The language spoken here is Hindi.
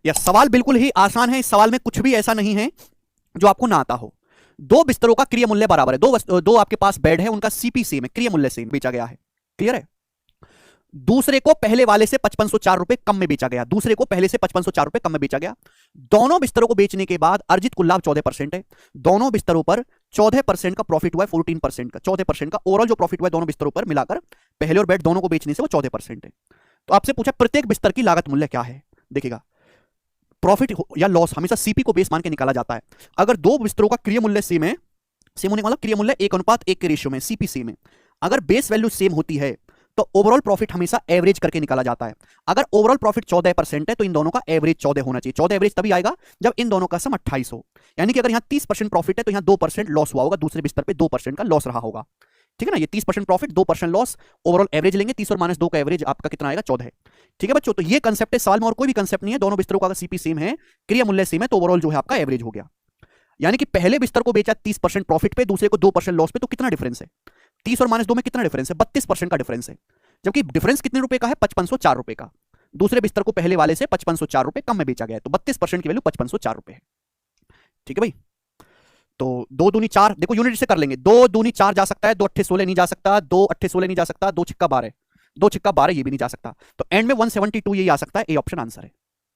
यस, सवाल बिल्कुल ही आसान है। इस सवाल में कुछ भी ऐसा नहीं है जो आपको ना आता हो। दो बिस्तरों का क्रिया मूल्य बराबर है, दो आपके पास बेड है, उनका सीपी सेम है, क्रिया मूल्य सेम बेचा गया है। क्लियर है? दूसरे को पहले वाले से 5504 रुपए कम में बेचा गया, दूसरे को पहले से 5504 रुपए कम में बेचा गया। दोनों बिस्तरों को बेचने के बाद अर्जित कुल लाभ 14% है। दोनों बिस्तरों पर 14% का प्रॉफिट हुआ है, 14% का, 14% का ओवरऑल जो प्रॉफिट हुआ है दोनों बिस्तरों पर मिलाकर, पहले और बेड दोनों को बेचने से वो 14% है। तो आपसे पूछा प्रत्येक बिस्तर की लागत मूल्य क्या है। देखिएगा, प्रॉफिट या लॉस हमेशा सीपी को बेस मान के निकाला जाता है। अगर दो बिस्तरों का क्रिया मूल्य सेम है, सेम होने का मतलब क्रिया मूल्य 1:1 के रेशियो में, सीपी सेम है, अगर बेस वैल्यू सेम होती है तो ओवरऑल प्रॉफिट हमेशा एवरेज करके निकाला जाता है। अगर ओवरऑल प्रॉफिट 14% है तो इन दोनों का एवरेज 14 होना चाहिए। 14 एवरेज तभी आएगा जब इन दोनों का सम 28 हो। यानी कि अगर यहां 30% प्रॉफिट है तो यहां 2% लॉस हुआ होगा, दूसरे बिस्तर पे 2% का लॉस रहा होगा। ठीक है ना? ये 30% प्रॉफिट, 2% लॉस, ओवरऑल एवरेज लेंगे, 30 और -2 का एवरेज आपका कितना आएगा? 14। ठीक है बच्चों, तो ये कंसेप्ट है सवाल में, और कोई भी कंसेप्ट नहीं है। दोनों बिस्तरों का अगर सीपी सेम है, क्रिया मूल्य सेम है, तो ओवरऑल जो है आपका एवरेज हो गया। यानी कि पहले बिस्तर को बेचा 30% प्रॉफिट पे, दूसरे को 2% लॉस पे, तो कितना डिफरेंस है? 30 और -2 में कितना डिफरेंस है? 32% का डिफरेंस है। जबकि डिफरेंस कितने रुपए का है? 5504 रुपए का। दूसरे बिस्तर को पहले वाले से 5504 रुपए कम में बेचा गया है, तो 32% की वैल्यू 5504 रुपए है। ठीक है भाई? तो 2 दूनी 4, देखो यूनिट से कर लेंगे। 2 दूनी 4 जा सकता है, 2 अट्ठे 16 नहीं जा सकता, 2 अट्ठे 16 नहीं जा सकता, 2 छिक्का 12, 2 छिक्का 12 ये भी नहीं जा सकता। तो एंड में 172 यही आ सकता है। ए ऑप्शन आंसर है।